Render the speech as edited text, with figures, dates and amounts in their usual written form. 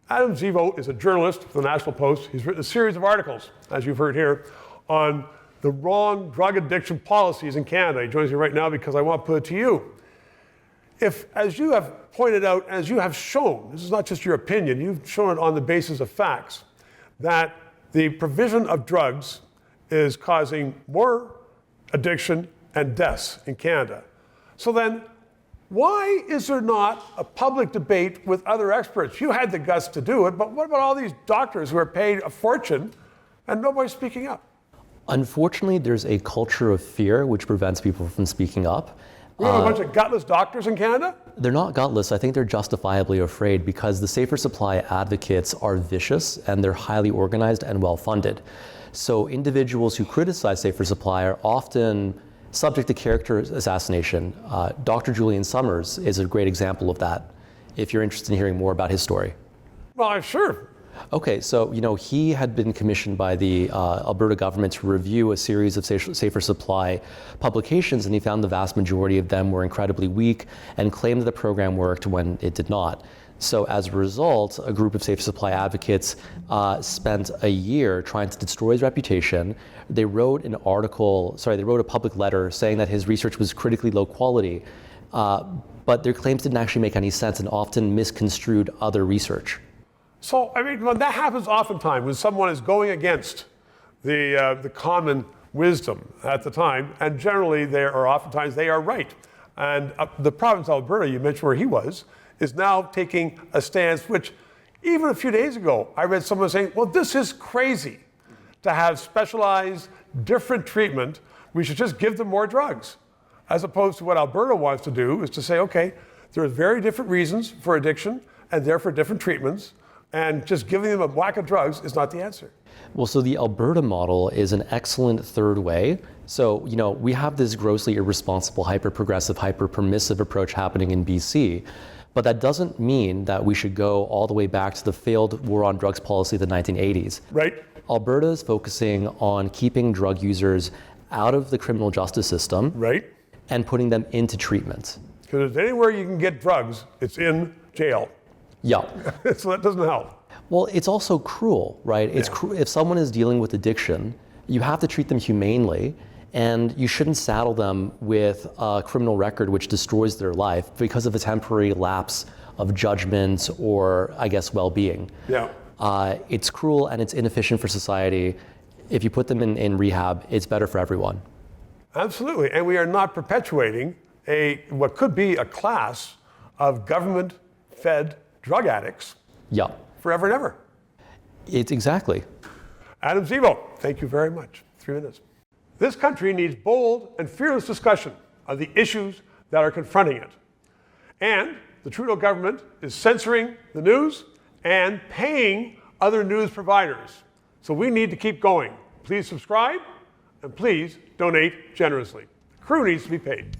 Adam Zivo is a journalist for the National Post. He's written a series of articles, as you've heard here, on the wrong drug addiction policies in Canada. He joins me right now because I want to put it to you. If, as you have pointed out, as you have shown, this is not just your opinion, you've shown it on the basis of facts, that the provision of drugs is causing more addiction and deaths in Canada. So then, why is there not a public debate with other experts? You had the guts to do it, but what about all these doctors who are paid a fortune and nobody's speaking up? Unfortunately, there's a culture of fear which prevents people from speaking up. We have a bunch of gutless doctors in Canada? They're not gutless. I think they're justifiably afraid because the safer supply advocates are vicious and they're highly organized and well-funded. So individuals who criticize safer supply are often subject to character assassination. Dr. Julian Summers is a great example of that, if you're interested in hearing more about his story. Well, I'm sure. Okay, so he had been commissioned by the Alberta government to review a series of safer supply publications, and he found the vast majority of them were incredibly weak and claimed that the program worked when it did not. So as a result, a group of safer supply advocates spent a year trying to destroy his reputation. They wrote a public letter saying that his research was critically low quality, but their claims didn't actually make any sense and often misconstrued other research. So, I mean, that happens oftentimes when someone is going against the common wisdom at the time, and generally oftentimes they are right. And the province of Alberta, you mentioned where he was, is now taking a stance which, even a few days ago, I read someone saying, well, this is crazy to have specialized, different treatment. We should just give them more drugs. As opposed to what Alberta wants to do is to say, okay, there are very different reasons for addiction and therefore different treatments, and just giving them a whack of drugs is not the answer. Well, so the Alberta model is an excellent third way. So, we have this grossly irresponsible, hyper-progressive, hyper-permissive approach happening in BC. But that doesn't mean that we should go all the way back to the failed war on drugs policy of the 1980s. Right. Alberta is focusing on keeping drug users out of the criminal justice system. Right. And putting them into treatment. Because if anywhere you can get drugs, it's in jail. Yeah. So that doesn't help. Well, it's also cruel, right? It's if someone is dealing with addiction, you have to treat them humanely. And you shouldn't saddle them with a criminal record which destroys their life because of a temporary lapse of judgment or, I guess, well-being. Yeah. It's cruel and it's inefficient for society. If you put them in rehab, it's better for everyone. Absolutely. And we are not perpetuating what could be a class of government-fed drug addicts. Yeah. Forever and ever. It's exactly. Adam Zivo, thank you very much. 3 minutes. This country needs bold and fearless discussion of the issues that are confronting it. And the Trudeau government is censoring the news and paying other news providers. So we need to keep going. Please subscribe and please donate generously. The crew needs to be paid.